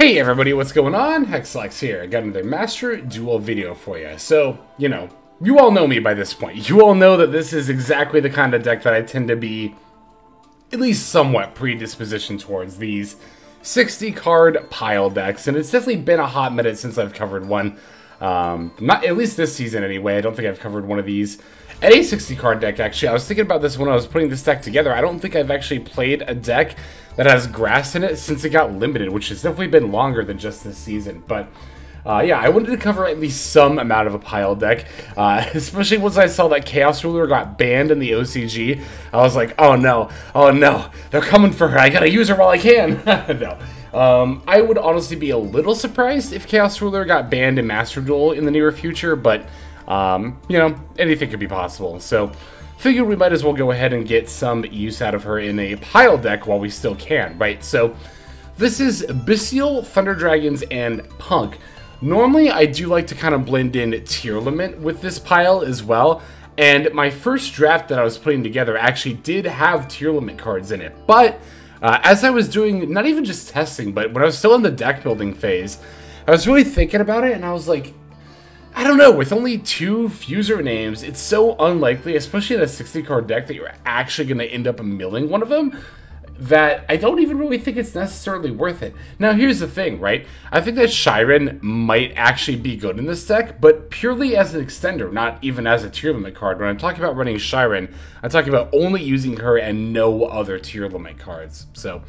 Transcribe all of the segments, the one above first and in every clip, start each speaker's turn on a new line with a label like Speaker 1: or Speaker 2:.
Speaker 1: Hey everybody, what's going on? Hexlex here. I got another Master Duel video for you. So, you all know me by this point. You all know that this is exactly the kind of deck that I tend to be at least somewhat predispositioned towards, these 60 card pile decks. And it's definitely been a hot minute since I've covered one. Not at least this season anyway. I don't think I've covered one of these. At a 60 card deck, actually, I was thinking about this when I was putting this deck together. I don't think I've actually played a deck that has grass in it since it got limited, which has definitely been longer than just this season. But yeah, I wanted to cover at least some amount of a pile deck, especially once I saw that Chaos Ruler got banned in the OCG. I was like, oh no, they're coming for her. I gotta use her while I can. No. I would honestly be a little surprised if Chaos Ruler got banned in Master Duel in the near future, but anything could be possible. So, figured we might as well go ahead and get some use out of her in a pile deck while we still can, right? So, this is Bystial, Thunder Dragons, and P.U.N.K. Normally, I do like to kind of blend in tier limit with this pile as well, and my first draft that I was putting together actually did have tier limit cards in it, but as I was doing, not even just testing, but when I was still in the deck building phase, I was really thinking about it, and I was like, I don't know, with only 2 fuser names, it's so unlikely, especially in a 60 card deck, that you're actually going to end up milling one of them, that I don't even really think it's necessarily worth it. Now, here's the thing, right? I think that Shiren might actually be good in this deck, but purely as an extender, not even as a tier limit card. When I'm talking about running Shiren, I'm talking about only using her and no other tier limit cards. So,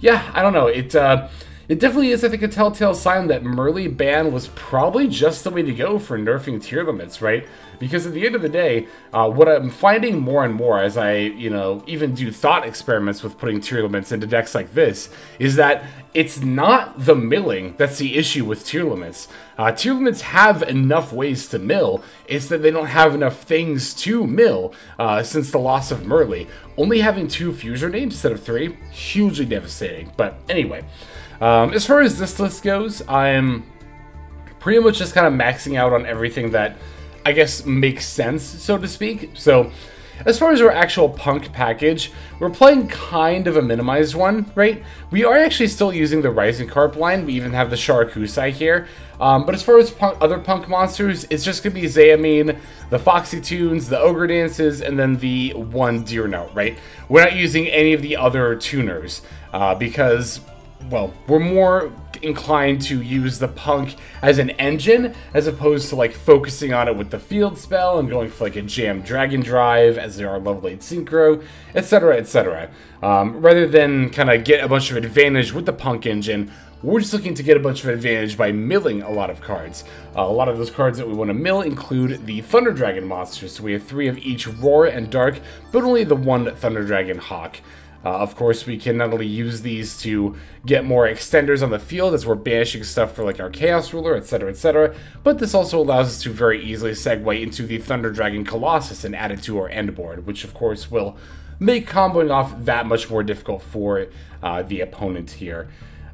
Speaker 1: yeah, I don't know. It definitely is, I think, a telltale sign that Merly ban was probably just the way to go for nerfing tier limits, right? Because at the end of the day, what I'm finding more and more as I, even do thought experiments with putting tier limits into decks like this, is that it's not the milling that's the issue with tier limits. Tier limits have enough ways to mill, it's that they don't have enough things to mill since the loss of Merly. Only having 2 fuser names instead of 3, hugely devastating. But anyway, as far as this list goes, I'm pretty much just kind of maxing out on everything that I guess makes sense, so to speak. So, as far as our actual P.U.N.K package, we're playing kind of a minimized one, right? We are actually still using the Rising Carp line. We even have the Sharakusai here. But as far as other P.U.N.K monsters, it's just going to be Amin, the Foxy tunes, the Ogre dances, and then the one Deer Note, right? We're not using any of the other tuners because, well, we're more inclined to use the P.U.N.K as an engine as opposed to like focusing on it with the field spell and going for like a jam dragon drive as there are level 8 synchro, etc, etc. Rather than kind of get a bunch of advantage with the P.U.N.K engine, we're just looking to get a bunch of advantage by milling a lot of cards. A lot of those cards that we want to mill include the Thunder Dragon monsters, so we have 3 of each Roar and Dark, but only the 1 Thunder Dragonhawk. Of course, we can not only use these to get more extenders on the field as we're banishing stuff for like our Chaos Ruler, etc, but this also allows us to very easily segue into the Thunder Dragon Colossus and add it to our end board, which of course will make comboing off that much more difficult for the opponent here.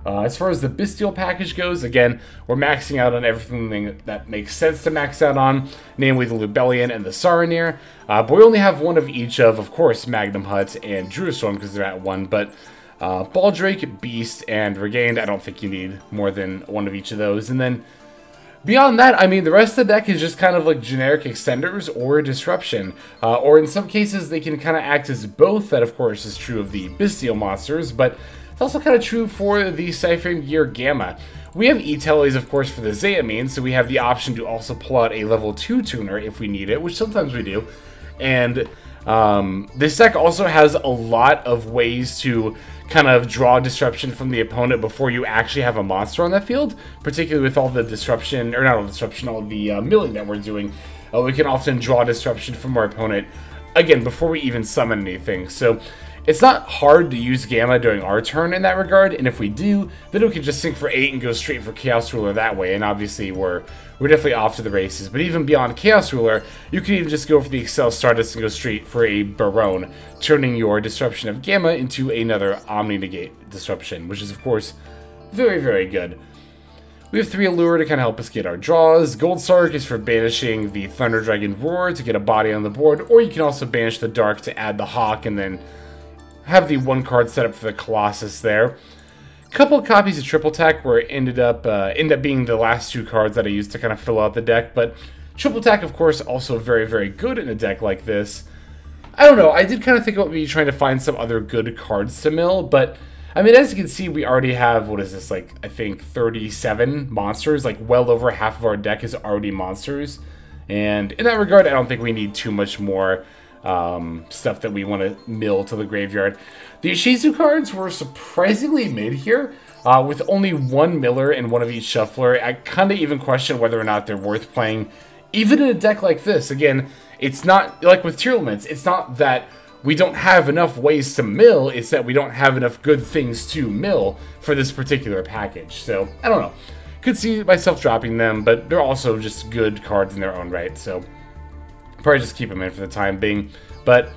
Speaker 1: As far as the Bystial package goes, again, we're maxing out on everything that makes sense to max out on, namely the Lubellion and the Saronir. But we only have 1 of each of course, Magnamhut and Druiswarm because they're at 1. But Baldrake, Beast, and Regained, I don't think you need more than 1 of each of those. And then beyond that, I mean, the rest of the deck is just kind of like generic extenders or disruption. Or in some cases, they can kind of act as both. That, of course, is true of the Bystial monsters, but it's also kind of true for the Psy Frame-Driver Gamma. We have E-Tellies, of course, for the Amin, so we have the option to also pull out a level 2 tuner if we need it, which sometimes we do. And this deck also has a lot of ways to kind of draw disruption from the opponent before you actually have a monster on that field, particularly with all the disruption, or not all the disruption, all the milling that we're doing. We can often draw disruption from our opponent, again, before we even summon anything. So it's not hard to use Gamma during our turn in that regard, and if we do, then we can just sync for 8 and go straight for Chaos Ruler that way, and obviously we're definitely off to the races. But even beyond Chaos Ruler, you can even just go for the Excel Stardust and go straight for a Barone, turning your Disruption of Gamma into another Omni-Negate Disruption, which is of course very, very good. We have 3 Allure to kind of help us get our draws. Gold Sarc is for banishing the Thunder Dragonroar to get a body on the board, or you can also banish the Dark to add the Hawk and then have the 1 card set up for the Colossus there. couple of copies of Triple Attack where it ended up being the last 2 cards that I used to kind of fill out the deck, but Triple Attack, of course, also very, very good in a deck like this. I don't know, I did kind of think about maybe trying to find some other good cards to mill, but I mean, as you can see, we already have, what is this, like, I think 37 monsters, like well over half of our deck is already monsters, and in that regard, I don't think we need too much more stuff that we want to mill to the graveyard. The Ishizu cards were surprisingly mid here, with only 1 miller and 1 of each shuffler. I kind of even question whether or not they're worth playing, even in a deck like this. Again, it's not, like with tier limits, it's not that we don't have enough ways to mill, it's that we don't have enough good things to mill for this particular package. So, I don't know. Could see myself dropping them, but they're also just good cards in their own right, so probably just keep them in for the time being. But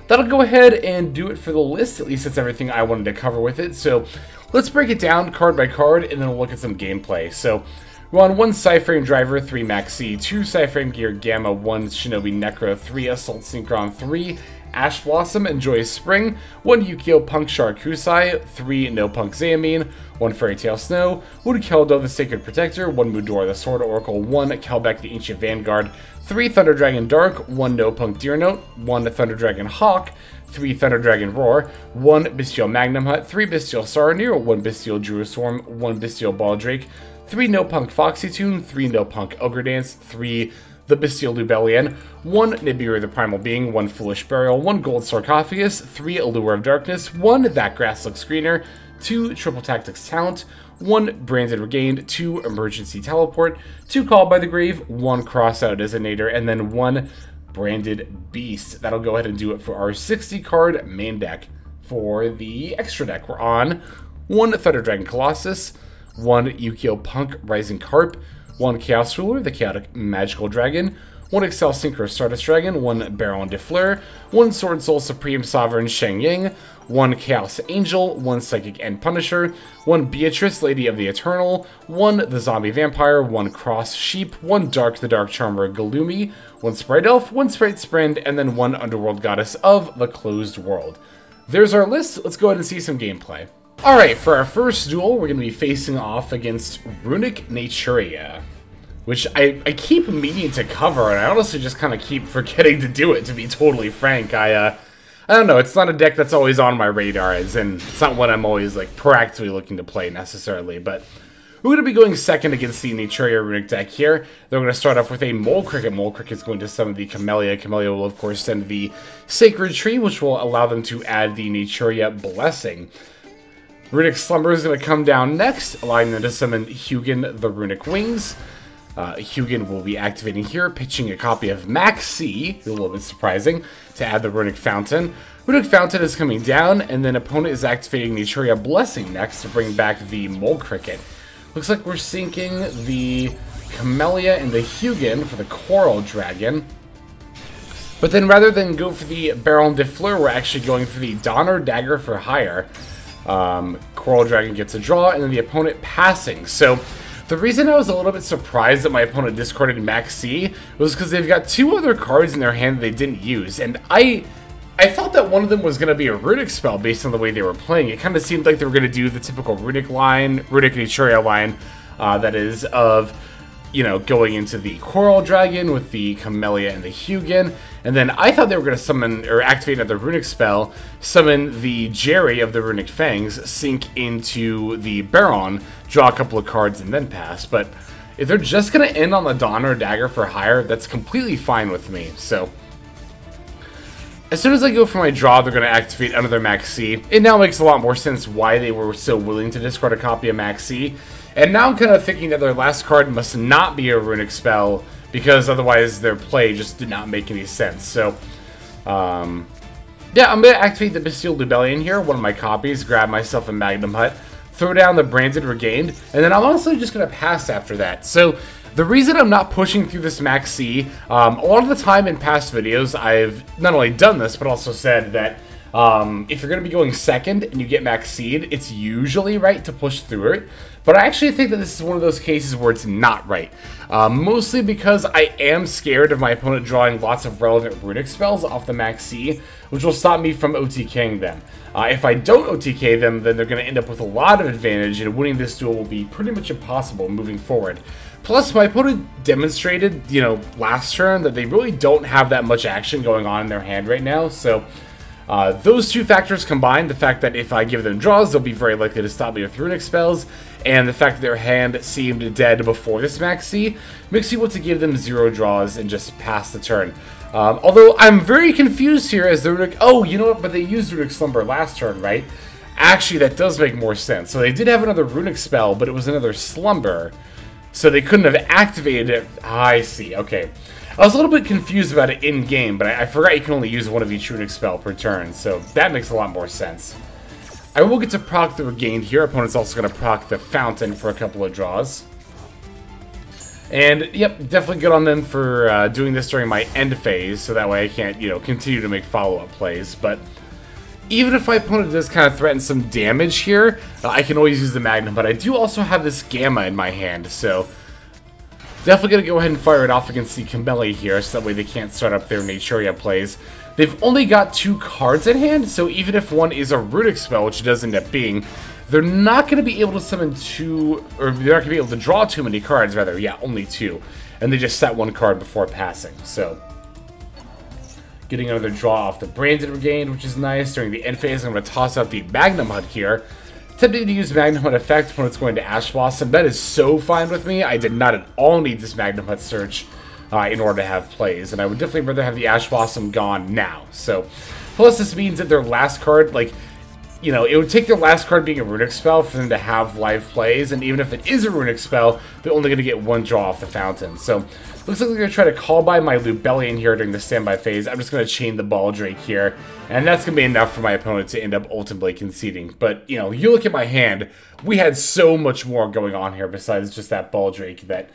Speaker 1: that'll go ahead and do it for the list. At least that's everything I wanted to cover with it. So let's break it down card by card, and then we'll look at some gameplay. So we're on 1 Psy Frame-Driver, 3 Maxx, 2 Psy Framegear Gamma, 1 Shinobi Necro, 3 Assault Synchron, 3 Ash Blossom and Joyous Spring, 1 Ukiyoe Punk Sharakusai, 3 Noh P.U.N.K Amin, 1 Fairy Tale Snow, 1 Keldo the Sacred Protector, 1 Mudora the Sword Oracle, 1 Kelbek the Ancient Vanguard, 3 Thunder Dragondark, 1 Noh P.U.N.K Deer Note, 1 Thunder Dragonhawk, 3 Thunder Dragonroar, 1 Bystial Magnamhut, 3 Bystial Saronir, 1 Bystial Druiswarm, 1 Bystial Baldrake, 3 Noh P.U.N.K Foxy Tune, 3 Noh P.U.N.K Ogre Dance, 3 the Bystial Lubellion, 1 Nibiru the Primal Being, 1 Foolish Burial, 1 Gold Sarcophagus, 3 Allure of Darkness, 1 That Grass Looks Greener, 2 Triple Tactics Talent, 1 Branded Regained, 2 Emergency Teleport, 2 Called by the Grave, 1 Crossout Designator, and then 1 Branded Beast. That'll go ahead and do it for our 60 card main deck. For the extra deck, we're on 1 Thunder Dragon Colossus, 1 Ukiyoe Punk Rising Carp, 1 Chaos Ruler, the Chaotic Magical Dragon, 1 Excel Synchro Stardust Dragon, 1 Baron de Fleur, 1 Sword Soul Supreme Sovereign Sheng Ying, 1 Chaos Angel, 1 Psychic End Punisher, 1 Beatrice, Lady of the Eternal, 1 The Zombie Vampire, 1 Cross Sheep, 1 Dark the Dark Charmer Galumi, 1 Sprite Elf, 1 Sprite Sprend, and then 1 Underworld Goddess of the Closed World. There's our list. Let's go ahead and see some gameplay. Alright, for our first duel, we're going to be facing off against Runic Naturia, which I keep meaning to cover, and I honestly just kind of keep forgetting to do it, to be totally frank. I don't know, it's not a deck that's always on my radar, as in, it's not one I'm always, like, proactively looking to play, necessarily, but we're going to be going second against the Naturia Runic deck here. They're going to start off with a Mole Cricket. Mole Cricket's going to summon the Camellia. Camellia will, of course, send the Sacred Tree, which will allow them to add the Naturia Blessing. Runic Slumber is going to come down next, allowing them to summon Hugin the Runic Wings. Hugin will be activating here, pitching a copy of Maxx, a little bit surprising, to add the Runic Fountain. Runic Fountain is coming down, and then opponent is activating Naturia Blessing next to bring back the Mole Cricket. Looks like we're sinking the Camellia and the Hugin for the Coral Dragon. But then rather than go for the Baron de Fleur, we're actually going for the Donner Dagger for Hire. Coral Dragon gets a draw, and then the opponent passing. So the reason I was a little bit surprised that my opponent discarded Maxx was because they've got 2 other cards in their hand that they didn't use, and I thought that one of them was going to be a Runic spell based on the way they were playing. It kind of seemed like they were going to do the typical Runic line, Runic Naturia line, that is of, you know, going into the Coral Dragon with the Camellia and the Hugin, and then I thought they were going to summon, or activate another Runic spell, summon the Jerry of the Runic Fangs, sink into the Baron, draw a couple of cards, and then pass. But if they're just going to end on the Donner Dagger for Hire, that's completely fine with me. So as soon as I go for my draw, they're going to activate another Maxx. It now makes a lot more sense why they were so willing to discard a copy of Maxx. And now I'm kind of thinking that their last card must not be a Runic spell, because otherwise their play just did not make any sense. So, yeah, I'm going to activate the Bystial Lubellion here, one of my copies, grab myself a Magnamhut, throw down the Branded Regained, and then I'm also just going to pass after that. So the reason I'm not pushing through this Maxx, a lot of the time in past videos, I've not only done this, but also said that If you're going to be going second and you get Maxx'd, it's usually right to push through it. But I actually think that this is one of those cases where it's not right. Mostly because I am scared of my opponent drawing lots of relevant runic spells off the Maxx, which will stop me from OTKing them. If I don't OTK them, then they're going to end up with a lot of advantage, and winning this duel will be pretty much impossible moving forward. Plus, my opponent demonstrated, last turn that they really don't have that much action going on in their hand right now, so those two factors combined, the fact that if I give them draws, they'll be very likely to stop me with runic spells, and the fact that their hand seemed dead before this Maxx, makes me want to give them 0 draws and just pass the turn. Although I'm very confused here as the runic... Oh, you know what? But they used Runic Slumber last turn, right? Actually, that does make more sense. So they did have another runic spell, but it was another Slumber. So they couldn't have activated it. I see. Okay. I was a little bit confused about it in-game, but I forgot you can only use one of each runic spell per turn, so that makes a lot more sense. I will get to proc the Regain here. Opponent's also going to proc the Fountain for a couple of draws. And, yep, definitely good on them for doing this during my end phase, so that way I can't, continue to make follow-up plays. But even if my opponent does kind of threaten some damage here, I can always use the Magnum. But I do also have this Gamma in my hand, so definitely going to go ahead and fire it off against the Camellia here, so that way they can't start up their Naturia plays. They've only got 2 cards in hand, so even if one is a runic spell, which it does end up being, they're not going to be able to summon 2, or they're not going to be able to draw too many cards, rather, yeah, only 2. And they just set 1 card before passing, so getting another draw off the Branded Regained, which is nice. During the end phase, I'm going to toss out the Magnamhut here. Tempting to use Magnamhut effect when it's going to Ash Blossom. That is so fine with me. I did not at all need this Magnamhut search in order to have plays, and I would definitely rather have the Ash Blossom gone now. So, plus this means that their last card, it would take their last card being a runic spell for them to have live plays, and even if it is a runic spell, they're only going to get 1 draw off the Fountain. So, looks like they're going to try to call by my Lubellion here during the standby phase. I'm just going to chain the Baldrake here, and that's going to be enough for my opponent to end up ultimately conceding. But, you look at my hand, we had so much more going on here besides just that Baldrake that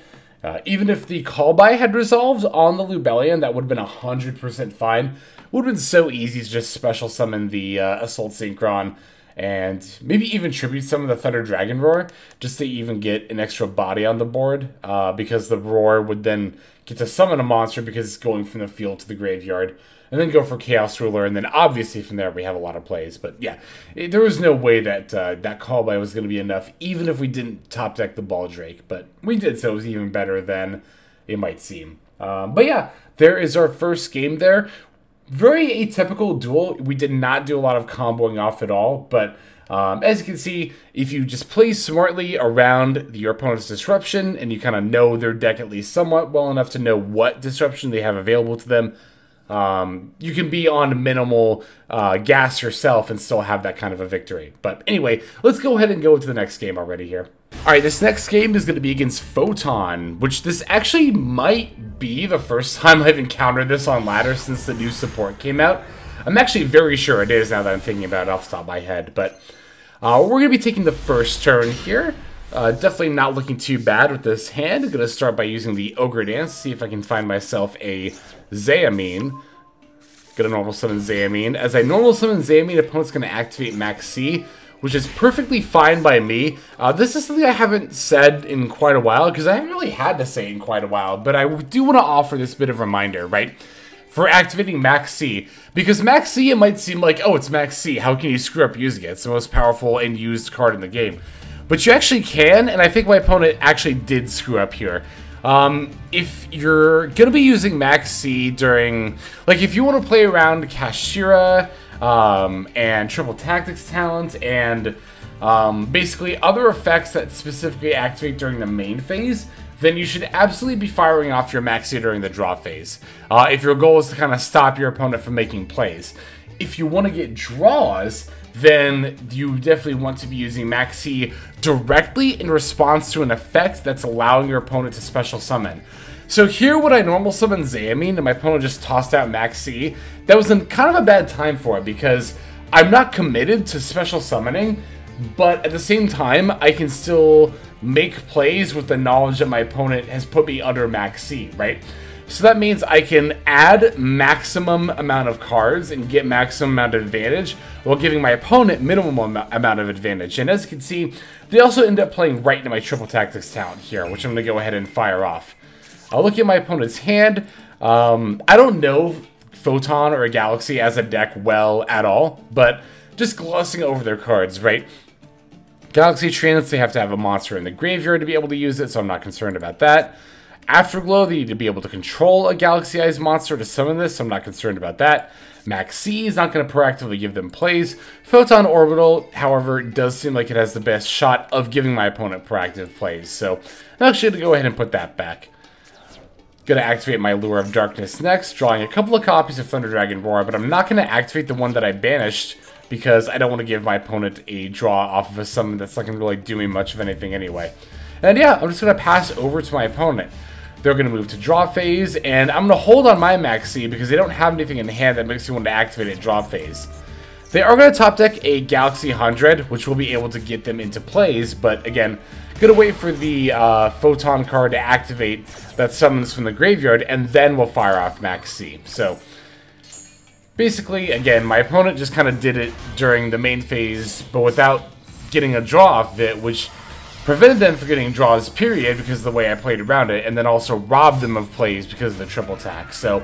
Speaker 1: even if the call by had resolved on the Lubellion, that would have been 100% fine. Would have been so easy to just special summon the Assault Synchron and maybe even tribute summon the Thunder Dragonroar just to even get an extra body on the board because the Roar would then get to summon a monster because it's going from the field to the graveyard and then go for Chaos Ruler, and then obviously from there we have a lot of plays. But yeah, there was no way that that call by was going to be enough even if we didn't top deck the Baldrake, but we did, so it was even better than it might seem. But yeah, there is our first game there. Very atypical duel. We did not do a lot of comboing off at all, but as you can see, if you just play smartly around your opponent's disruption, and you kind of know their deck at least somewhat well enough to know what disruption they have available to them, you can be on minimal gas yourself and still have that kind of a victory. But anyway, let's go ahead and go into the next game already here. Alright, this next game is going to be against Photon, which this actually might be the first time I've encountered this on ladder since the new support came out. I'm actually very sure it is now that I'm thinking about it off the top of my head, but we're going to be taking the first turn here. Definitely not looking too bad with this hand. I'm going to start by using the Ogre Dance, see if I can find myself a Amin. Gonna normal summon Amin. As I normal summon Amin, opponent's going to activate Maxx, which is perfectly fine by me. This is something I haven't said in quite a while, because I haven't really had to say it in quite a while, but I do want to offer this bit of reminder, right? For activating Maxx, because Maxx, it might seem like, oh, it's Maxx, how can you screw up using it? It's the most powerful and used card in the game. But you actually can, and I think my opponent actually did screw up here. If you're going to be using Maxx during, like, if you want to play around Kashira, and Triple Tactics talent, and basically other effects that specifically activate during the main phase, then you should absolutely be firing off your Maxx during the draw phase. If your goal is to kind of stop your opponent from making plays. If you want to get draws, then you definitely want to be using Maxx directly in response to an effect that's allowing your opponent to special summon. So here when I normal summon Amin and my opponent just tossed out Maxx, that was kind of a bad time for it because I'm not committed to special summoning, but at the same time I can still make plays with the knowledge that my opponent has put me under Maxx, right? So that means I can add maximum amount of cards and get maximum amount of advantage while giving my opponent minimum amount of advantage. And as you can see, they also end up playing right into my triple tactics talent here, which I'm going to go ahead and fire off. I'll look at my opponent's hand. I don't know Photon or a Galaxy as a deck well at all, but just glossing over their cards, right? Galaxy Trance, they have to have a monster in the graveyard to be able to use it, so I'm not concerned about that. Afterglow, they need to be able to control a Galaxy-ized monster to summon this, so I'm not concerned about that. Maxx is not going to proactively give them plays. Photon Orbital, however, does seem like it has the best shot of giving my opponent proactive plays, so I'm actually going to go ahead and put that back. Going to activate my Allure of Darkness next, drawing a couple of copies of Thunder Dragonroar, but I'm not going to activate the one that I banished because I don't want to give my opponent a draw off of a summon that's not going to really do me much of anything anyway. And yeah, I'm just going to pass over to my opponent. They're going to move to draw phase, and I'm going to hold on my Maxx because they don't have anything in hand that makes me want to activate it draw phase. They are going to top deck a Galaxy 100, which will be able to get them into plays, but again, going to wait for the Photon card to activate that summons from the graveyard, and then we'll fire off Maxx. So, basically, again, my opponent just kind of did it during the main phase, but without getting a draw off of it, which prevented them from getting draws, period, because of the way I played around it, and then also robbed them of plays because of the triple attack. So,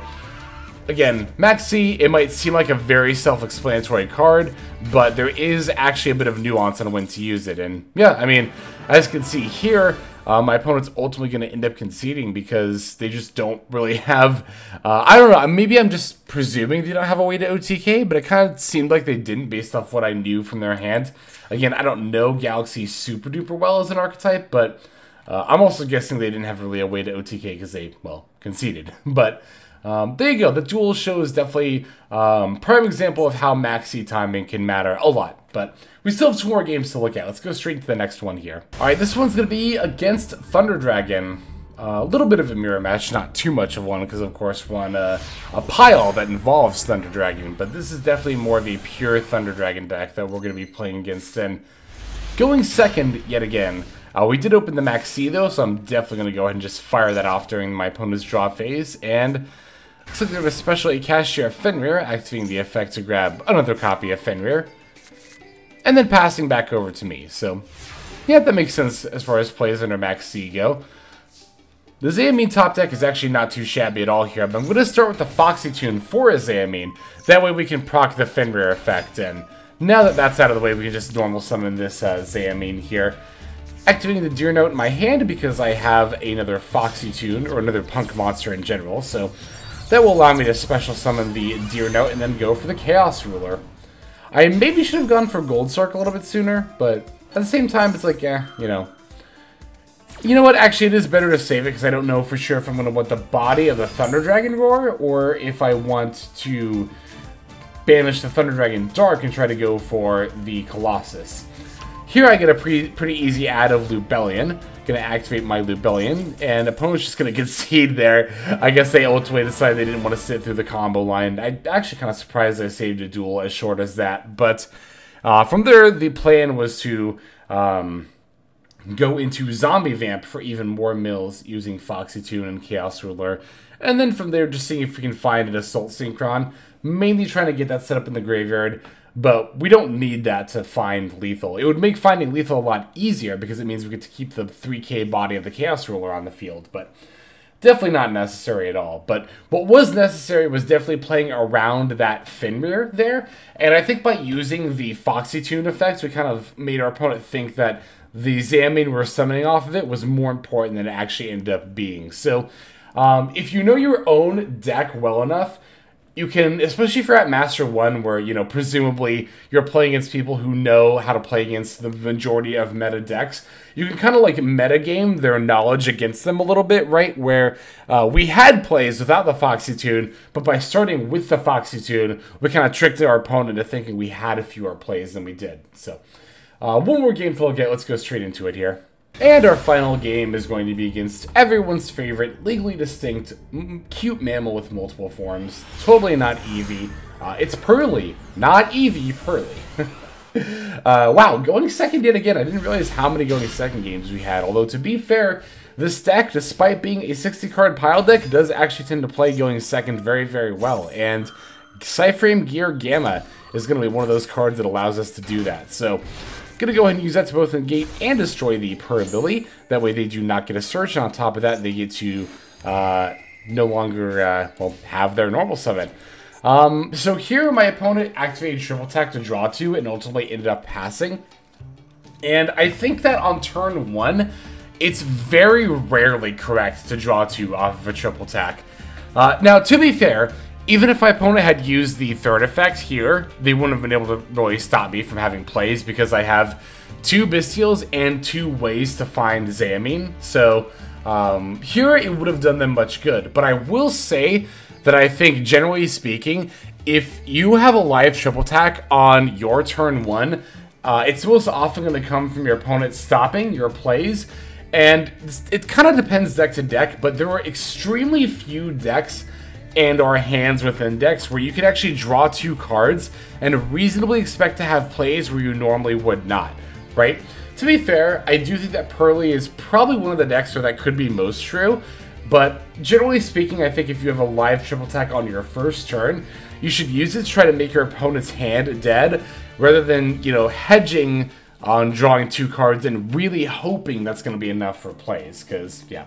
Speaker 1: again, Maxx, it might seem like a very self-explanatory card, but there is actually a bit of nuance on when to use it. And yeah, I mean, as you can see here, my opponent's ultimately going to end up conceding because they just don't really have, I don't know, maybe I'm just presuming they don't have a way to OTK, but it kind of seemed like they didn't based off what I knew from their hand. Again, I don't know Galaxy super duper well as an archetype, but I'm also guessing they didn't have really a way to OTK because they, well, conceded. But there you go. The duel shows definitely prime example of how Maxx timing can matter a lot. But we still have 2 more games to look at. Let's go straight to the next one here. All right, this one's going to be against Thunder Dragon. A little bit of a mirror match, not too much of one, because of course one a pile that involves Thunder Dragon. But this is definitely more of a pure Thunder Dragon deck that we're going to be playing against. And going second yet again. We did open the Maxx though, so I'm definitely going to go ahead and just fire that off during my opponent's draw phase. And looks like there's a special Cashier Fenrir, activating the effect to grab another copy of Fenrir, and then passing back over to me. So, yeah, that makes sense as far as plays under Maxx go. The Amin top deck is actually not too shabby at all here, but I'm going to start with the Foxy tune for Amin. That way we can proc the Fenrir effect, and now that that's out of the way, we can just normal summon this Amin here. Activating the Deer Note in my hand because I have another Foxy tune, or another punk monster in general, so that will allow me to special summon the Deer Note and then go for the Chaos Ruler. I maybe should have gone for Gold Sarc a little bit sooner, but at the same time, it's like, yeah, you know. You know what? Actually, it is better to save it because I don't know for sure if I'm going to want the body of the Thunder Dragonroar or if I want to banish the Thunder Dragondark and try to go for the Colossus. Here I get a pretty easy add of Lubellion. Gonna activate my Lubellion, and opponent's just gonna concede there. I guess they ultimately decided they didn't want to sit through the combo line. I'm actually kind of surprised I saved a duel as short as that. But from there, the plan was to go into Zombie Vamp for even more mills using Foxy Tune and Chaos Ruler. And then from there, just seeing if we can find an Assault Synchron. Mainly trying to get that set up in the graveyard. But we don't need that to find lethal. It would make finding lethal a lot easier because it means we get to keep the 3k body of the Chaos Ruler on the field. But definitely not necessary at all. But what was necessary was definitely playing around that Fenrir there. And I think by using the Foxy Tune effects, we kind of made our opponent think that the Amin we're summoning off of it was more important than it actually ended up being. So if you know your own deck well enough, you can, especially if you're at Master 1 where, you know, presumably you're playing against people who know how to play against the majority of meta decks, you can kind of like metagame their knowledge against them a little bit, right? Where we had plays without the Foxy Tune, but by starting with the Foxy Tune, we kind of tricked our opponent into thinking we had fewer plays than we did. So, one more game to look at. Let's go straight into it here. And our final game is going to be against everyone's favorite, legally distinct, cute mammal with multiple forms. Totally not Eevee. It's Pearly, not Eevee, Pearly. Wow, going second yet again. I didn't realize how many going second games we had. Although, to be fair, this deck, despite being a 60-card pile deck, does actually tend to play going second very, very well. And Psy Frame-Driver Gamma is going to be one of those cards that allows us to do that. So, going to go ahead and use that to both negate and destroy the per ability. That way they do not get a search. And on top of that, they get to no longer well, have their normal summon. So here my opponent activated triple attack to draw 2 and ultimately ended up passing. And I think that on turn 1, it's very rarely correct to draw 2 off of a triple attack. Now, to be fair, even if my opponent had used the third effect here, they wouldn't have been able to really stop me from having plays because I have 2 Bystials and 2 ways to find Amin. So here it would have done them much good. But I will say that I think, generally speaking, if you have a live triple attack on your turn 1, it's most often going to come from your opponent stopping your plays. And it kind of depends deck to deck, but there are extremely few decks and our hands within decks where you can actually draw 2 cards and reasonably expect to have plays where you normally would not, right? To be fair, I do think that Pearly is probably one of the decks where that could be most true, but generally speaking, I think if you have a live triple attack on your first turn, you should use it to try to make your opponent's hand dead, rather than, you know, hedging on drawing 2 cards and really hoping that's going to be enough for plays, because, yeah.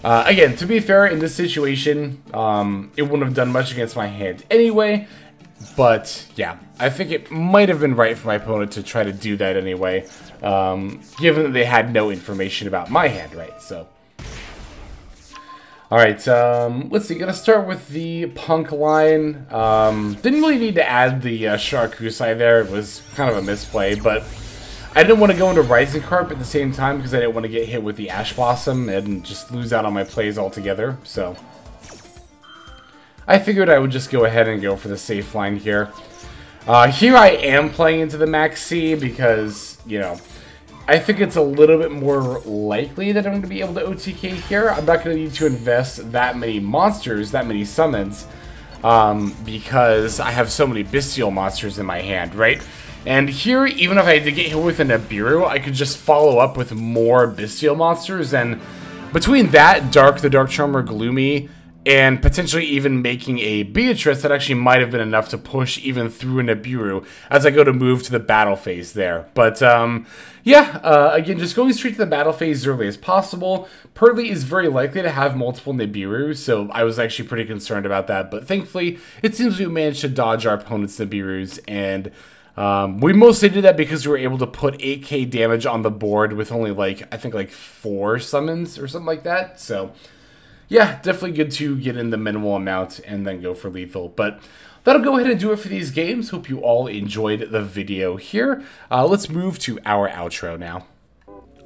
Speaker 1: Again, to be fair, in this situation, it wouldn't have done much against my hand anyway, but yeah, I think it might have been right for my opponent to try to do that anyway, given that they had no information about my hand, right? So, alright, let's see, gonna start with the Punk line. Didn't really need to add the Sharakusai there, it was kind of a misplay, but I didn't want to go into Rising Carp at the same time because I didn't want to get hit with the Ash Blossom and just lose out on my plays altogether, so I figured I would just go ahead and go for the safe line here. Here I am playing into the Maxx because, you know, I think it's a little bit more likely that I'm going to be able to OTK here. I'm not going to need to invest that many monsters, that many summons, because I have so many Bystial monsters in my hand, right? And here, even if I had to get hit with a Nibiru, I could just follow up with more Bystial monsters, and between that, Dark, the Dark Charmer, Gloomy, and potentially even making a Beatrice, that actually might have been enough to push even through a Nibiru as I go to move to the battle phase there. But, yeah, again, just going straight to the battle phase as early as possible. Pearly is very likely to have multiple Nibiru, so I was actually pretty concerned about that. But thankfully, it seems we managed to dodge our opponent's Nibirus, and we mostly did that because we were able to put 8k damage on the board with only, like, I think, like, 4 summons or something like that. So, yeah, definitely good to get in the minimal amount and then go for lethal. But that'll go ahead and do it for these games. Hope you all enjoyed the video here. Let's move to our outro now.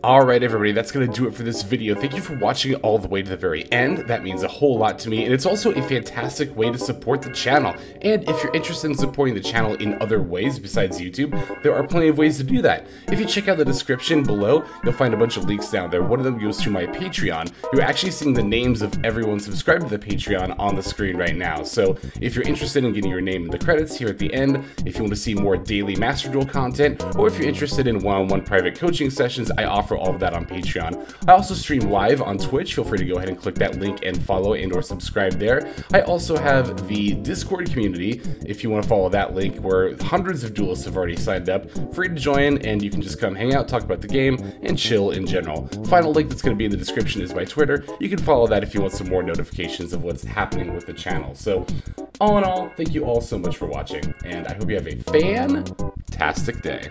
Speaker 1: Alright everybody, that's going to do it for this video. Thank you for watching it all the way to the very end. That means a whole lot to me, and it's also a fantastic way to support the channel. And if you're interested in supporting the channel in other ways besides YouTube, there are plenty of ways to do that. If you check out the description below, you'll find a bunch of links down there. One of them goes to my Patreon. You're actually seeing the names of everyone subscribed to the Patreon on the screen right now. So if you're interested in getting your name in the credits here at the end, if you want to see more daily Master Duel content, or if you're interested in one-on-one private coaching sessions, I offer all of that on Patreon. I also stream live on Twitch. Feel free to go ahead and click that link and follow and or subscribe there. I also have the Discord community, if you want to follow that link, where hundreds of duelists have already signed up. Free to join, and you can just come hang out, talk about the game, and chill in general. Final link that's going to be in the description is my Twitter. You can follow that if you want some more notifications of what's happening with the channel. So, all in all, thank you all so much for watching, and I hope you have a fantastic day.